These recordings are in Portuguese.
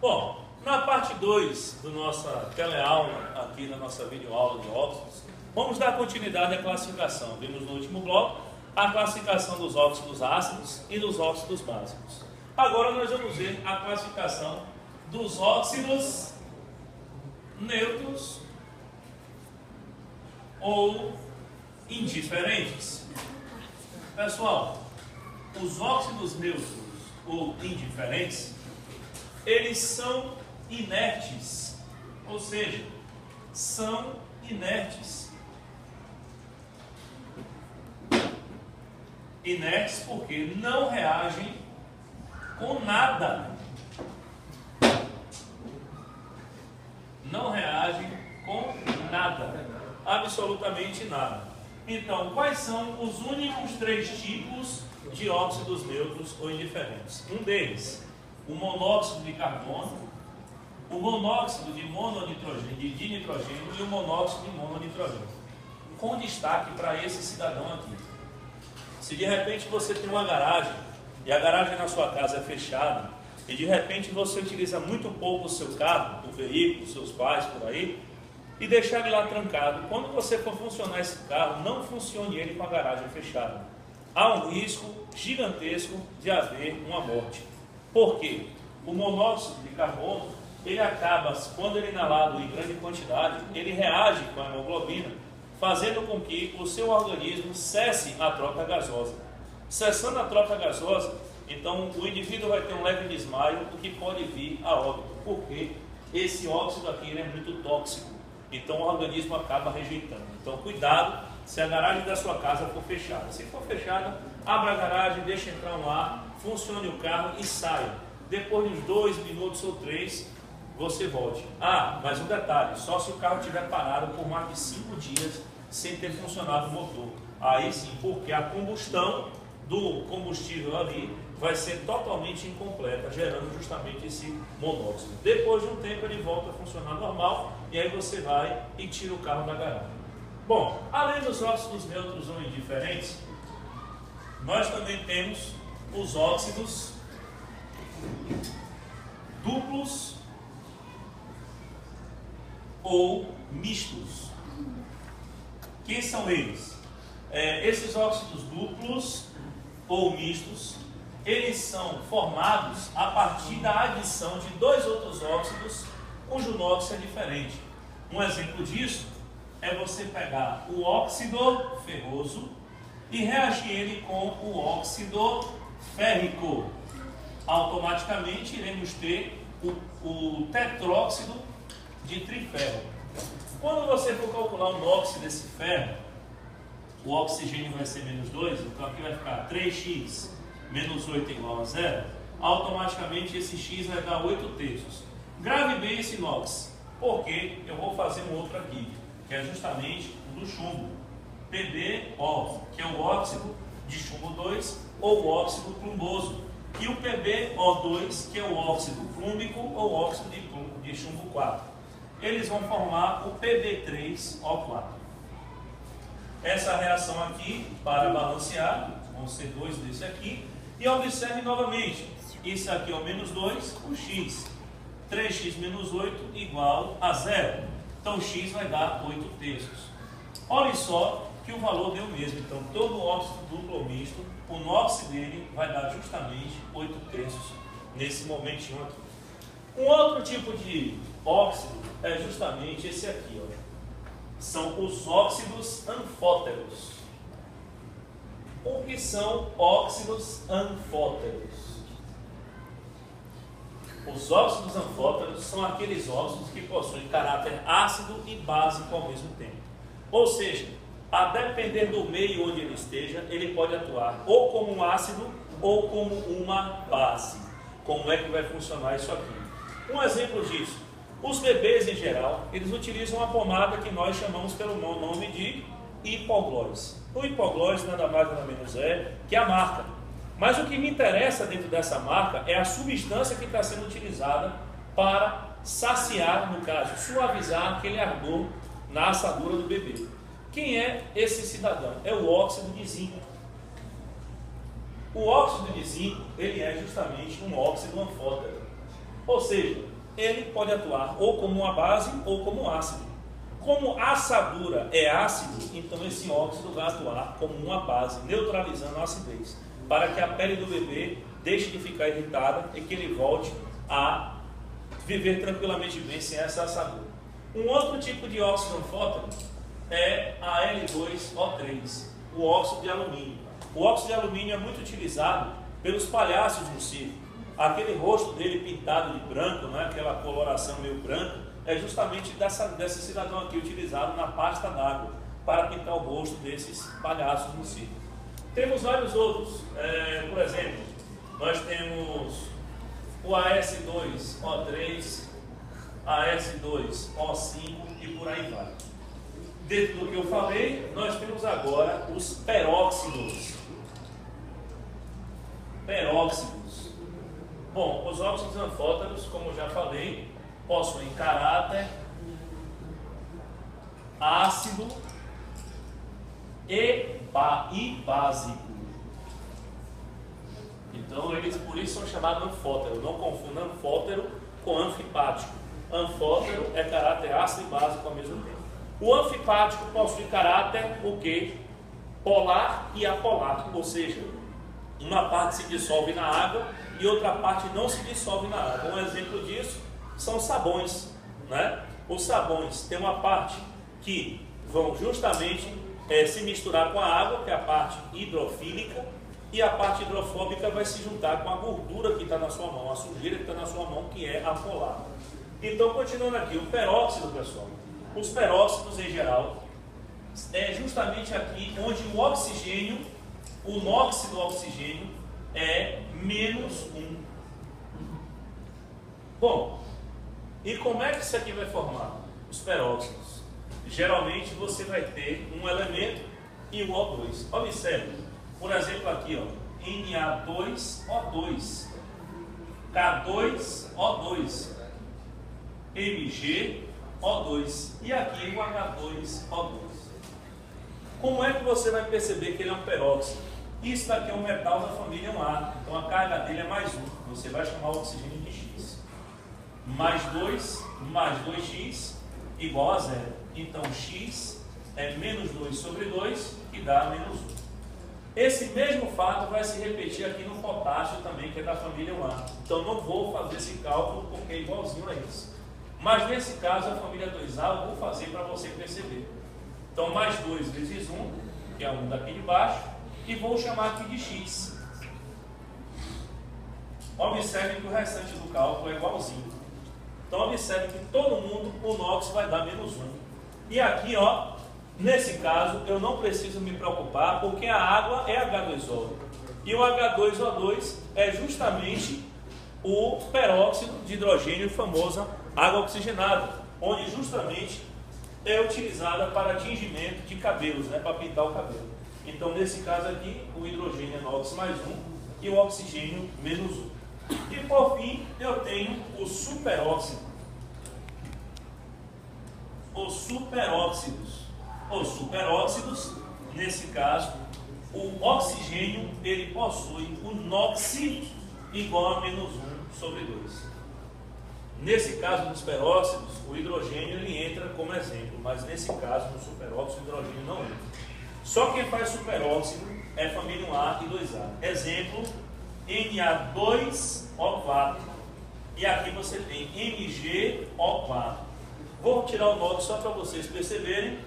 Bom, na parte 2 da nossa teleaula, aqui na nossa videoaula de óxidos, vamos dar continuidade à classificação. Vimos no último bloco a classificação dos óxidos ácidos e dos óxidos básicos. Agora nós vamos ver a classificação dos óxidos neutros ou indiferentes. Pessoal, os óxidos neutros ou indiferentes, eles são inertes, ou seja, são inertes. Inertes porque não reagem com nada. Não reagem com nada. Absolutamente nada. Então, quais são os únicos 3 tipos de óxidos neutros ou indiferentes? Um deles, o monóxido de carbono, o monóxido de mononitrogênio, de dinitrogênio e o monóxido de mononitrogênio. Com destaque para esse cidadão aqui. Se de repente você tem uma garagem e a garagem na sua casa é fechada e de repente você utiliza muito pouco o seu carro, o veículo, seus pais por aí, e deixar ele lá trancado, quando você for funcionar esse carro, não funcione ele com a garagem fechada. Há um risco gigantesco de haver uma morte. Por quê? O monóxido de carbono, ele acaba, quando ele é inalado em grande quantidade, ele reage com a hemoglobina, fazendo com que o seu organismo cesse a troca gasosa. Cessando a troca gasosa, então o indivíduo vai ter um leve desmaio, o que pode vir a óbito, porque esse óxido aqui ele é muito tóxico, então o organismo acaba rejeitando. Então cuidado se a garagem da sua casa for fechada. Se for fechada, abra a garagem, deixe entrar um ar, funcione o carro e saia. Depois de uns 2 minutos ou 3, você volte. Ah, mas um detalhe, só se o carro estiver parado por mais de 5 dias sem ter funcionado o motor. Aí sim, porque a combustão do combustível ali vai ser totalmente incompleta, gerando justamente esse monóxido. Depois de um tempo ele volta a funcionar normal e aí você vai e tira o carro da garagem. Bom, além dos óxidos neutros ou indiferentes, nós também temos os óxidos duplos ou mistos. Quem são eles? Esses óxidos duplos ou mistos, eles são formados a partir da adição de 2 outros óxidos cujo NOx é diferente. Um exemplo disso é você pegar o óxido ferroso e reagir ele com o óxido férrico. Automaticamente iremos ter o tetróxido de triférro. Quando você for calcular o NOx desse ferro, o oxigênio vai ser menos 2, então aqui vai ficar 3x menos 8 igual a 0. Automaticamente esse x vai dar 8/3. Grave bem esse NOx, porque eu vou fazer um outro aqui, que é justamente o do chumbo. PbO, que é o óxido de chumbo 2 ou o óxido plumboso. E o PbO2, que é o óxido plúmbico ou óxido de chumbo 4. Eles vão formar o Pb3O4. Essa reação aqui, para balancear, vão ser 2 desse aqui. E observe novamente, isso aqui é o menos 2, o x. 3x menos 8 igual a 0. Então x vai dar 8/3. Olha só que o valor deu mesmo. Então todo óxido duplo ou misto, o NOx dele vai dar justamente 8/3 nesse momentinho aqui. Um outro tipo de óxido é justamente esse aqui, ó. São os óxidos anfóteros. O que são óxidos anfóteros? Os óxidos anfóteros são aqueles óxidos que possuem caráter ácido e básico ao mesmo tempo. Ou seja, a depender do meio onde ele esteja, ele pode atuar ou como um ácido ou como uma base. Como é que vai funcionar isso aqui? Um exemplo disso. Os bebês em geral, eles utilizam uma pomada que nós chamamos pelo nome de hipoglós. O hipoglós nada mais nada menos é que a marca. Mas o que me interessa dentro dessa marca é a substância que está sendo utilizada para saciar, no caso, suavizar aquele ardor na assadura do bebê. Quem é esse cidadão? É o óxido de zinco. O óxido de zinco, ele é justamente um óxido anfótero. Ou seja, ele pode atuar ou como uma base ou como ácido. Como a assadura é ácido, então esse óxido vai atuar como uma base, neutralizando a acidez, para que a pele do bebê deixe de ficar irritada e que ele volte a viver tranquilamente bem sem essa assadura. Um outro tipo de óxido anfótero é a Al2O3, o óxido de alumínio. O óxido de alumínio é muito utilizado pelos palhaços no circo. Aquele rosto dele pintado de branco, não é? Aquela coloração meio branca, é justamente desse cidadão aqui utilizado na pasta d'água para pintar o rosto desses palhaços no circo. Temos vários outros, por exemplo, nós temos o AS2O3, AS2O5 e por aí vai. Dentro do que eu falei, nós temos agora os peróxidos. Peróxidos. Bom, os óxidos anfóteros, como eu já falei, possuem caráter ácido e básico. Então, eles por isso são chamados anfótero. Não confunda anfótero com anfipático. Anfótero é caráter ácido e básico ao mesmo tempo. O anfipático possui caráter o quê? Polar e apolar, ou seja, uma parte se dissolve na água e outra parte não se dissolve na água. Um exemplo disso são sabões, né? Os sabões têm uma parte que vão justamente se misturar com a água, que é a parte hidrofílica, e a parte hidrofóbica vai se juntar com a gordura que está na sua mão, a sujeira que está na sua mão, que é a polar. Então, continuando aqui, o peróxido, pessoal. Os peróxidos, em geral, é justamente aqui onde o oxigênio, o NOx do oxigênio, é -1. Bom, e como é que isso aqui vai formar? Os peróxidos. Geralmente você vai ter um elemento e o O2. Observe, por exemplo aqui, ó, Na2O2, K2O2, MgO2 e aqui o H2O2. Como é que você vai perceber que ele é um peróxido? Isso daqui é um metal da família 1A, então a carga dele é +1. Você vai chamar o oxigênio de X. +2 mais 2x igual a 0. Então x é -2/2, que dá -1. Esse mesmo fato vai se repetir aqui no potássio também, que é da família 1A. Então não vou fazer esse cálculo porque é igualzinho a isso. Mas nesse caso a família 2A eu vou fazer para você perceber. Então +2 vezes 1, que é 1 daqui de baixo, e vou chamar aqui de x. Observe que o restante do cálculo é igualzinho. Então observe que todo mundo, o NOx vai dar -1. E aqui, ó, nesse caso, eu não preciso me preocupar, porque a água é H2O. E o H2O2 é justamente o peróxido de hidrogênio, famosa água oxigenada, onde justamente é utilizada para tingimento de cabelos, né, para pintar o cabelo. Então, nesse caso aqui, o hidrogênio é NOx +1 e o oxigênio -1. E por fim, eu tenho o superóxido. Os superóxidos. Os superóxidos, nesse caso, o oxigênio ele possui o NOx igual a -1/2. Nesse caso dos peróxidos, o hidrogênio ele entra como exemplo, mas nesse caso, no superóxido, o hidrogênio não entra. Só quem faz superóxido é família 1A e 2A. Exemplo, Na2O4. E aqui você tem MgO4. Vou tirar o NOx só para vocês perceberem.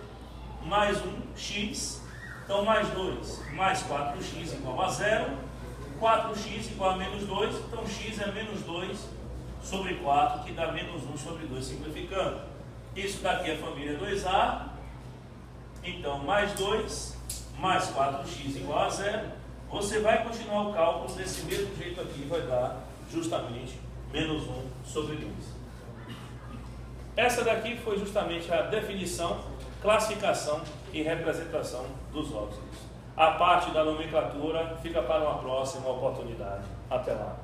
+1x, então +2 mais 4x igual a 0, 4x igual a -2, então x é -2/4, que dá -1/2, simplificando. Isso daqui é a família 2A, então +2 mais 4x igual a 0, você vai continuar o cálculo desse mesmo jeito aqui, vai dar justamente -1/2. Essa daqui foi justamente a definição, classificação e representação dos óxidos. A parte da nomenclatura fica para uma próxima oportunidade. Até lá.